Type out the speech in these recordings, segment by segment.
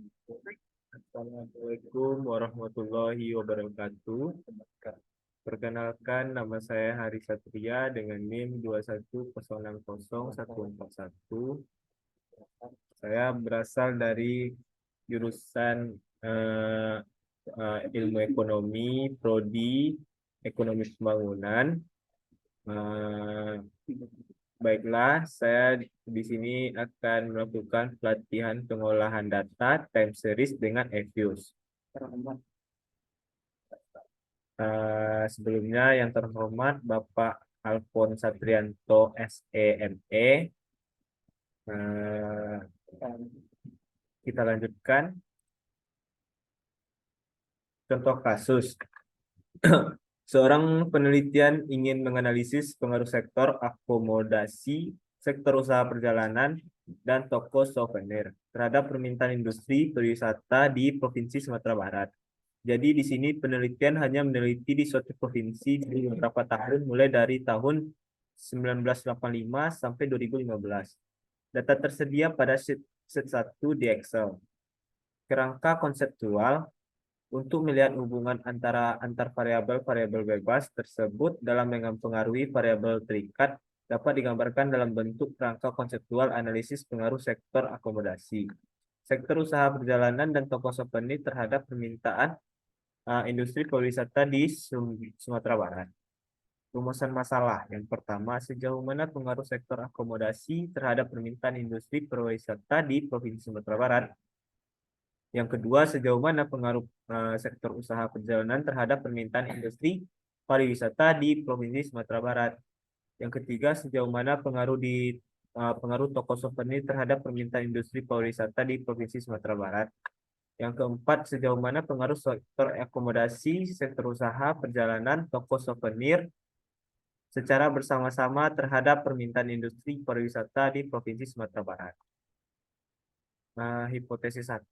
Assalamualaikum warahmatullahi wabarakatuh. Perkenalkan, nama saya Hari Satria dengan NIM 210600141. Saya berasal dari jurusan eh, Ilmu Ekonomi, Prodi Ekonomi Pembangunan. Eh, Baiklah, saya di sini akan melakukan pelatihan pengolahan data time series dengan Evius. Sebelumnya yang terhormat Bapak Alfon Satrianto SEME. Eh, kita lanjutkan contoh kasus. Seorang penelitian ingin menganalisis pengaruh sektor akomodasi, sektor usaha perjalanan, dan toko souvenir terhadap permintaan industri pariwisata di Provinsi Sumatera Barat. Jadi di sini penelitian hanya meneliti di suatu provinsi di beberapa tahun, mulai dari tahun 1985 sampai 2015. Data tersedia pada sheet 1 di Excel. Kerangka konseptual untuk melihat hubungan antara antar variabel-variabel bebas tersebut dalam mempengaruhi variabel terikat dapat digambarkan dalam bentuk kerangka konseptual analisis pengaruh sektor akomodasi, sektor usaha perjalanan, dan toko souvenir terhadap permintaan industri pariwisata di Sumatera Barat. Rumusan masalah. Yang pertama, sejauh mana pengaruh sektor akomodasi terhadap permintaan industri pariwisata di Provinsi Sumatera Barat. Yang kedua, sejauh mana pengaruh sektor usaha perjalanan terhadap permintaan industri pariwisata di Provinsi Sumatera Barat. Yang ketiga, sejauh mana pengaruh toko souvenir terhadap permintaan industri pariwisata di Provinsi Sumatera Barat. Yang keempat, sejauh mana pengaruh sektor akomodasi, sektor usaha perjalanan, toko souvenir secara bersama-sama terhadap permintaan industri pariwisata di Provinsi Sumatera Barat. Hipotesis 1.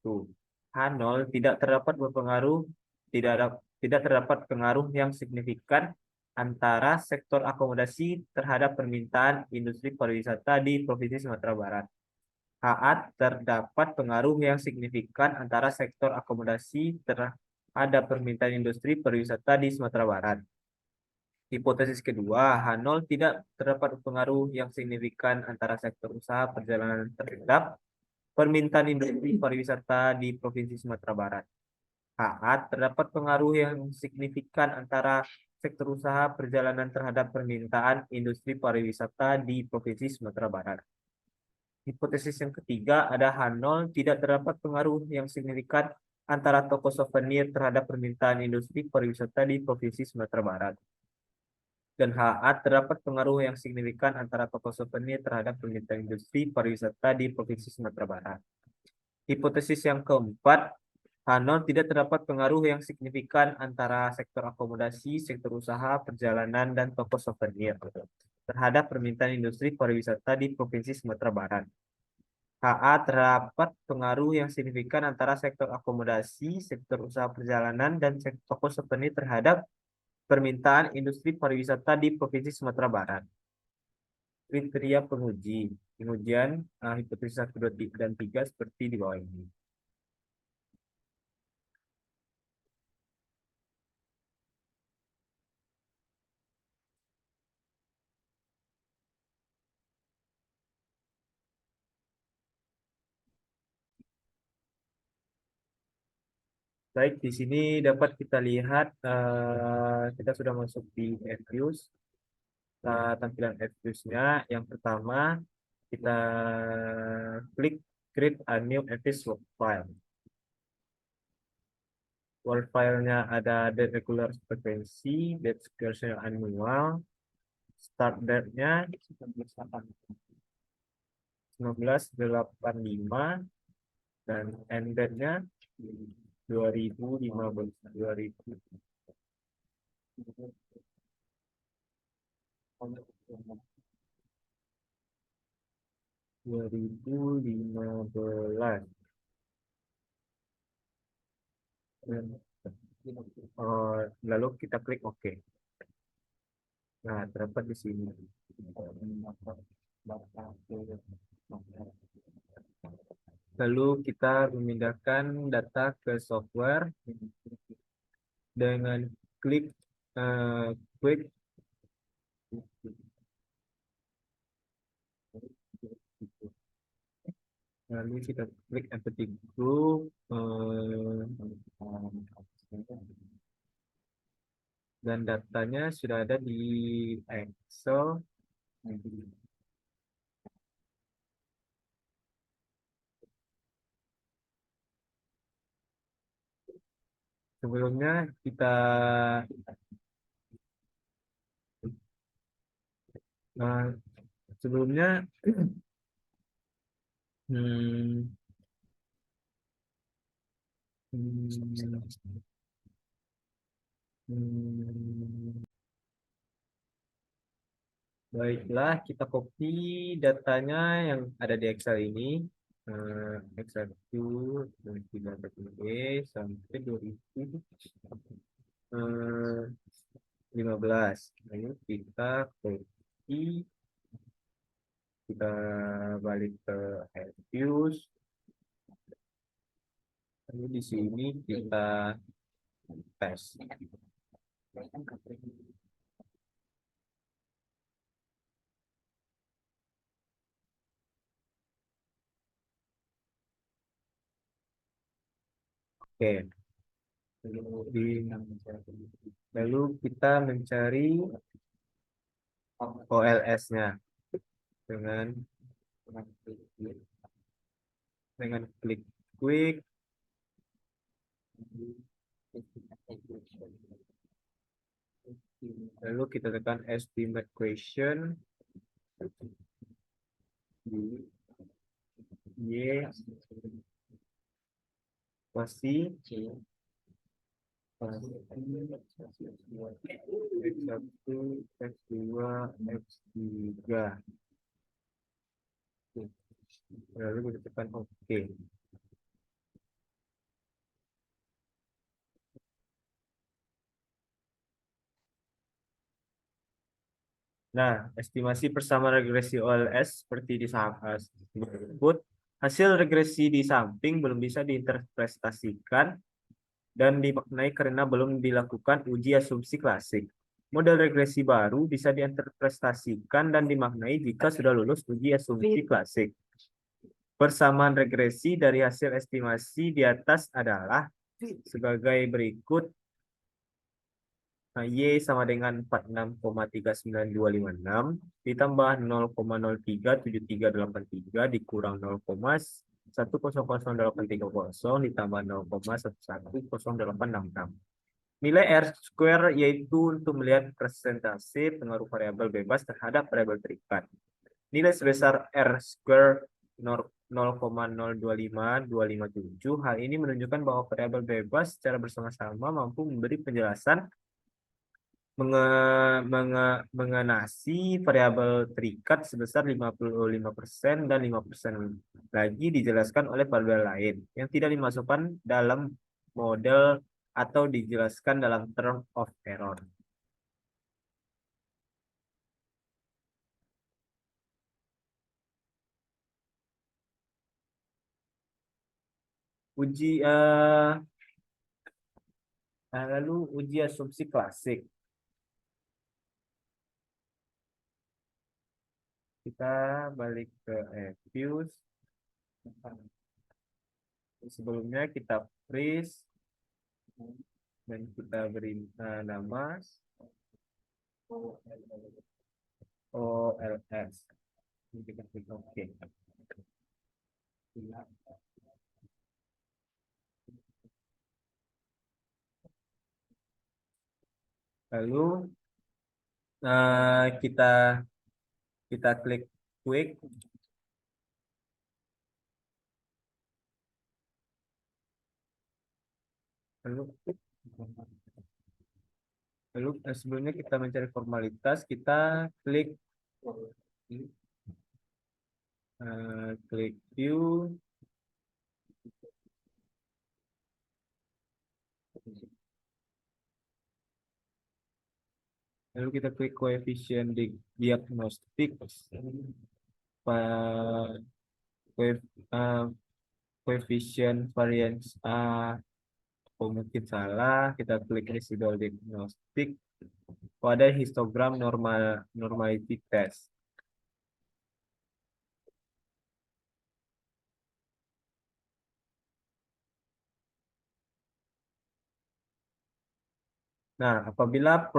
H0 tidak terdapat tidak terdapat pengaruh yang signifikan antara sektor akomodasi terhadap permintaan industri pariwisata di Provinsi Sumatera Barat. HA terdapat pengaruh yang signifikan antara sektor akomodasi terhadap permintaan industri pariwisata di Sumatera Barat. Hipotesis kedua, H0 tidak terdapat pengaruh yang signifikan antara sektor usaha perjalanan terhadap permintaan industri pariwisata di Provinsi Sumatera Barat. HA terdapat pengaruh yang signifikan antara sektor usaha perjalanan terhadap permintaan industri pariwisata di Provinsi Sumatera Barat. Hipotesis yang ketiga, ada H0 tidak terdapat pengaruh yang signifikan antara toko souvenir terhadap permintaan industri pariwisata di Provinsi Sumatera Barat. Dan HA terdapat pengaruh yang signifikan antara toko souvenir terhadap permintaan industri pariwisata di Provinsi Sumatera Barat. Hipotesis yang keempat, H0 tidak terdapat pengaruh yang signifikan antara sektor akomodasi, sektor usaha, perjalanan, dan toko souvenir terhadap permintaan industri pariwisata di Provinsi Sumatera Barat. HA terdapat pengaruh yang signifikan antara sektor akomodasi, sektor usaha perjalanan, dan toko souvenir terhadap permintaan industri pariwisata di Provinsi Sumatera Barat. Kriteria penguji. Pengujian hipotesis 1, 2, dan 3 seperti di bawah ini. Baik, di sini dapat kita lihat kita sudah masuk di Evius. Tampilan Evius-nya yang pertama kita klik create a new Evius work file. Work file-nya ada date regular frequency, date schedule annual, start date-nya 1985 dan end date-nya 2015 2015. Lalu kita klik OK. Nah, terdapat di sini. Lalu kita memindahkan data ke software dengan klik quick. Lalu kita klik empathy group, dan datanya sudah ada di Excel. Sebelumnya kita eh, sebelumnya hmm, hmm, hmm, baiklah, kita copy datanya yang ada di Excel ini. Excel itu dan tidak sampai 2015. Lalu kita copy, kita balik ke Fuse. Lalu di sini kita paste. Oke. Lalu kita mencari OLS-nya dengan klik quick. Lalu kita tekan estimate question di Y pasti X1, X2, X3. Lalu kita tekan OK. Nah, estimasi persamaan regresi OLS seperti disebut, hasil regresi di samping belum bisa diinterpretasikan dan dimaknai karena belum dilakukan uji asumsi klasik. Model regresi baru bisa diinterpretasikan dan dimaknai jika sudah lulus uji asumsi klasik. Persamaan regresi dari hasil estimasi di atas adalah sebagai berikut. Nah, Y sama dengan 46,39256 ditambah 0,037383 dikurang 0,100830 ditambah 0,110866. Nilai R square yaitu untuk melihat persentase pengaruh variabel bebas terhadap variabel terikat. Nilai sebesar R square 0,025257. Hal ini menunjukkan bahwa variabel bebas secara bersama-sama mampu memberi penjelasan mengenasi variabel terikat sebesar 55% dan 5% lagi dijelaskan oleh variabel lain yang tidak dimasukkan dalam model atau dijelaskan dalam term of error. Lalu uji asumsi klasik. Kita balik ke Fuse. Sebelumnya kita freeze dan kita beri nama OLS. Kita klik OK. Lalu kita klik quick. Lalu sebelumnya kita mencari formalitas, kita klik view. Lalu kita klik koefisien diagnostik. coefficient variance oh mungkin salah, kita klik residual diagnostic. Oh, ada histogram normality test. Nah, apabila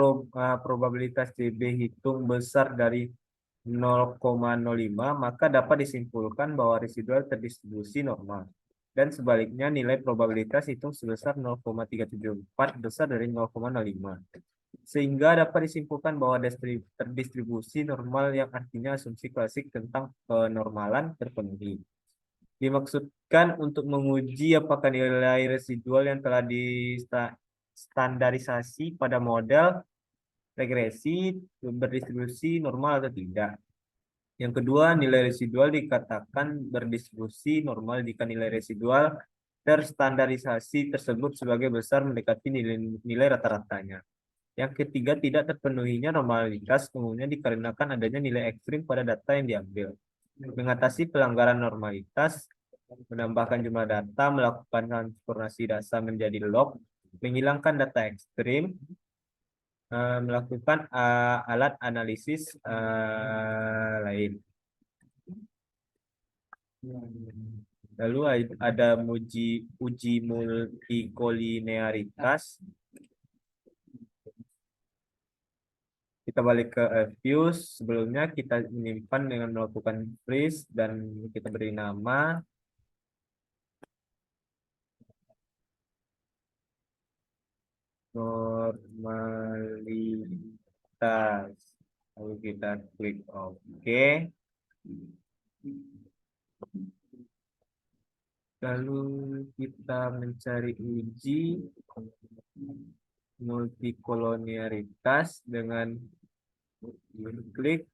probabilitas TB hitung besar dari 0,05, maka dapat disimpulkan bahwa residual terdistribusi normal. Dan sebaliknya, nilai probabilitas hitung sebesar 0,374 besar dari 0,05. Sehingga dapat disimpulkan bahwa terdistribusi normal yang artinya asumsi klasik tentang kenormalan terpenuhi. Dimaksudkan untuk menguji apakah nilai residual yang telah distandarisasi pada model regresi berdistribusi normal atau tidak. Yang kedua, nilai residual dikatakan berdistribusi normal jika nilai residual terstandarisasi tersebut sebagai besar mendekati nilai rata-ratanya. Yang ketiga, tidak terpenuhinya normalitas umumnya dikarenakan adanya nilai ekstrim pada data yang diambil. Mengatasi pelanggaran normalitas, menambahkan jumlah data, melakukan transformasi data menjadi log, menghilangkan data ekstrim, melakukan alat analisis lain. Lalu ada uji multikolinearitas. Kita balik ke views. Sebelumnya kita menyimpan dengan melakukan freeze dan kita beri nama. Normalitas. Lalu kita klik OK. Lalu kita mencari uji multikolonialitas dengan klik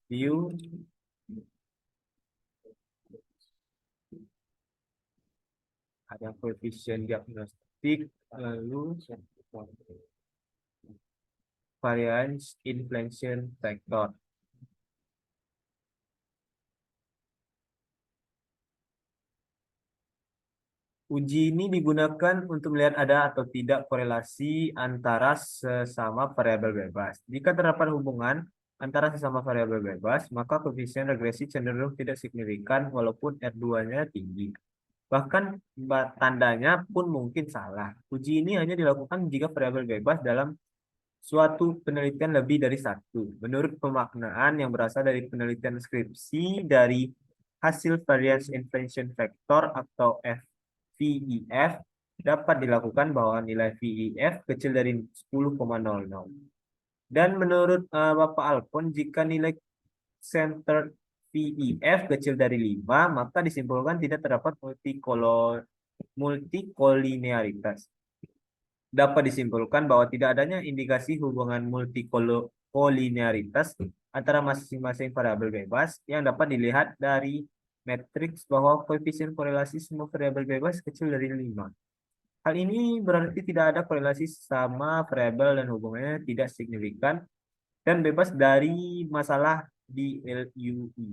view. Ada coefficient diagnostik, lalu variance inflation factor. Uji ini digunakan untuk melihat ada atau tidak korelasi antara sesama variabel bebas. Jika terdapat hubungan antara sesama variabel bebas, maka koefisien regresi cenderung tidak signifikan walaupun R2-nya tinggi. Bahkan tandanya pun mungkin salah. Uji ini hanya dilakukan jika variabel bebas dalam suatu penelitian lebih dari satu. Menurut pemaknaan yang berasal dari penelitian skripsi dari hasil variance inflation factor atau VEF dapat dilakukan bahwa nilai VEF kecil dari 10,00. Dan menurut Bapak Alpon, jika nilai center VEF kecil dari 5, maka disimpulkan tidak terdapat multikolinearitas. Dapat disimpulkan bahwa tidak adanya indikasi hubungan multikolinearitas antara masing-masing variabel bebas yang dapat dilihat dari matriks bahwa koefisien korelasi semua variabel bebas kecil dari 5. Hal ini berarti tidak ada korelasi sama variabel dan hubungannya tidak signifikan dan bebas dari masalah di LUI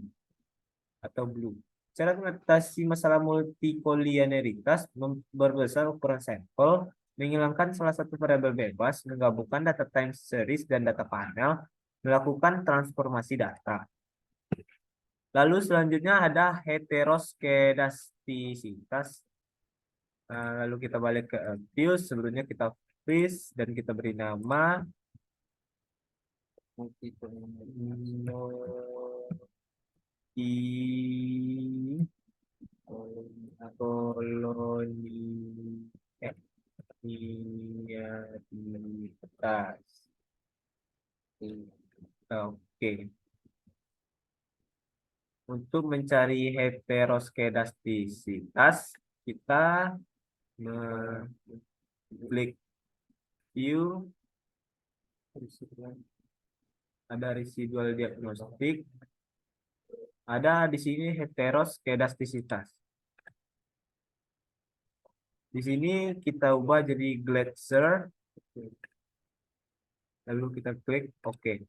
atau BLUE. Cara mengatasi masalah multikolinearitas memperbesar ukuran sampel, menghilangkan salah satu variabel bebas, menggabungkan data time series dan data panel, melakukan transformasi data. Lalu selanjutnya ada heteroskedastisitas. Lalu kita balik ke views. Sebelumnya kita freeze dan kita beri nama kolonialitas. Oke. Untuk mencari heteroskedastisitas, kita klik view, ada residual diagnostik, ada di sini heteroskedastisitas. Di sini kita ubah jadi Glatzer, lalu kita klik OK.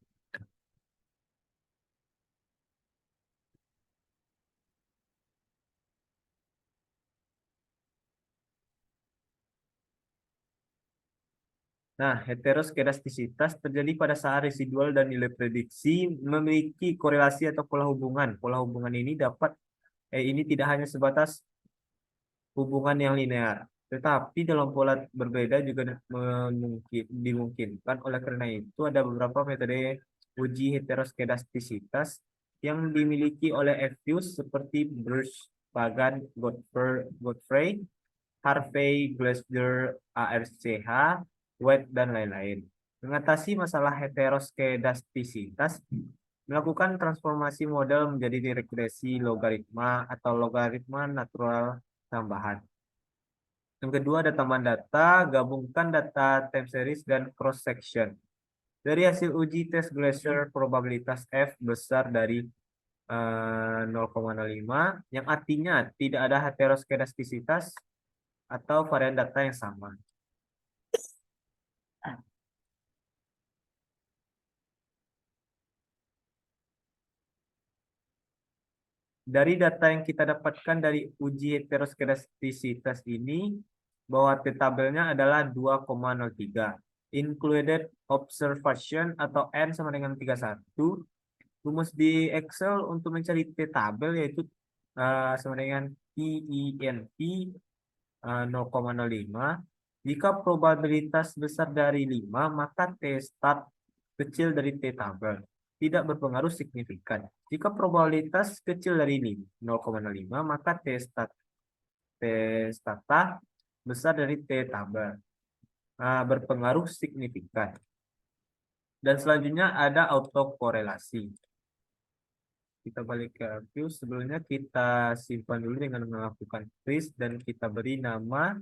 Nah, heteroskedastisitas terjadi pada saat residual dan nilai prediksi memiliki korelasi atau pola hubungan. Pola hubungan ini ini tidak hanya sebatas hubungan yang linear, tetapi dalam pola berbeda juga dimungkinkan. Oleh karena itu, ada beberapa metode uji heteroskedastisitas yang dimiliki oleh Evius seperti Bruce, Pagan, Godfrey, Harvey, Glasgow, ARCH, White, dan lain-lain. Mengatasi masalah heteroskedastisitas, melakukan transformasi model menjadi regresi logaritma atau logaritma natural tambahan. Yang kedua ada tambahan data, gabungkan data time series dan cross section. Dari hasil uji tes Glaser, probabilitas F besar dari 0,05, yang artinya tidak ada heteroskedastisitas atau varian data yang sama. Dari data yang kita dapatkan dari uji heteroskedastisitas ini, bahwa tabelnya adalah 2,03. Included observation atau N sama dengan 31. Rumus di Excel untuk mencari T-tabel yaitu sama dengan PINP 0,05. Jika probabilitas besar dari 5, maka T-start kecil dari T-tabel tidak berpengaruh signifikan. Jika probabilitas kecil dari 0,05, maka T-stata besar dari T-tabel berpengaruh signifikan. Dan selanjutnya ada autokorelasi. Kita balik ke view. Sebelumnya kita simpan dulu dengan melakukan freeze dan kita beri nama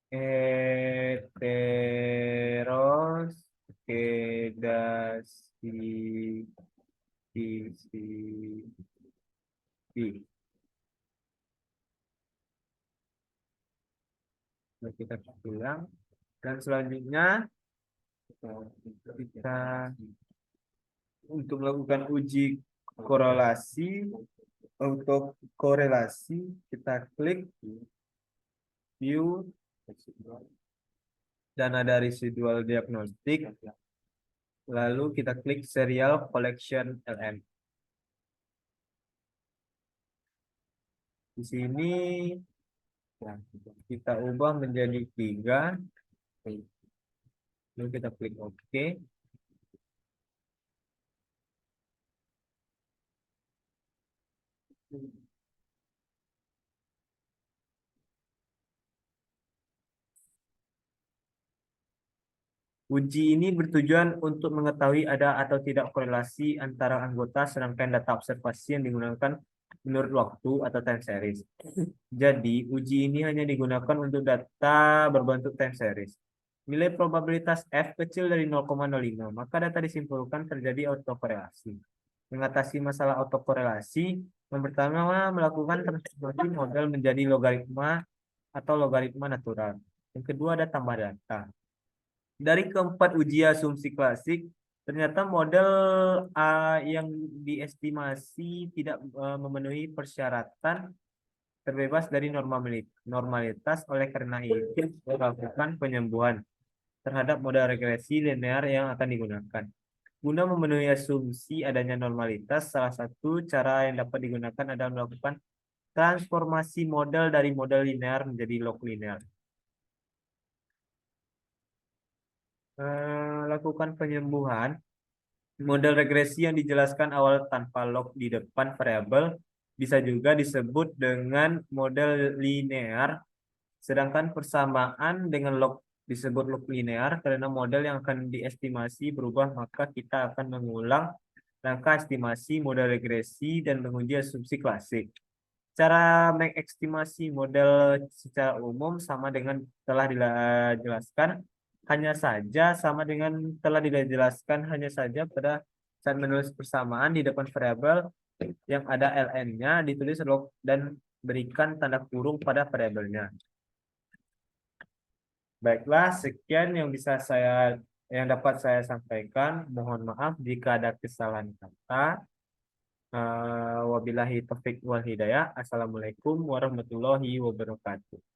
heteroskedastisitas. Nah, kita ulang dan selanjutnya kita untuk melakukan uji korelasi. Untuk korelasi kita klik view dan ada residual diagnostic, lalu kita klik serial collection LM. Di sini kita ubah menjadi 3, lalu kita klik OK. Uji ini bertujuan untuk mengetahui ada atau tidak korelasi antara anggota serangkaian data observasi yang digunakan menurut waktu atau time series. Jadi, uji ini hanya digunakan untuk data berbentuk time series. Nilai probabilitas F kecil dari 0,05, maka data disimpulkan terjadi autokorelasi. Mengatasi masalah autokorelasi, yang pertama melakukan transformasi model menjadi logaritma atau logaritma natural. Yang kedua ada tambah data. Dari keempat uji asumsi klasik, ternyata model yang diestimasi tidak memenuhi persyaratan terbebas dari normalitas. Oleh karena itu, melakukan penyembuhan terhadap model regresi linear yang akan digunakan. Guna memenuhi asumsi adanya normalitas, salah satu cara yang dapat digunakan adalah melakukan transformasi model dari model linear menjadi log linear. Lakukan penyembuhan model regresi yang dijelaskan awal tanpa log di depan variabel bisa juga disebut dengan model linear, sedangkan persamaan dengan log disebut log linear karena model yang akan diestimasi berubah, maka kita akan mengulang langkah estimasi model regresi dan menguji asumsi klasik. Cara mengestimasi model secara umum sama dengan telah dijelaskan, hanya saja pada saat menulis persamaan di depan variabel yang ada ln-nya ditulis log dan berikan tanda kurung pada variabelnya. Baiklah, sekian yang dapat saya sampaikan. Mohon maaf jika ada kesalahan kata. Wabillahi taufik wal hidayah. Assalamualaikum warahmatullahi wabarakatuh.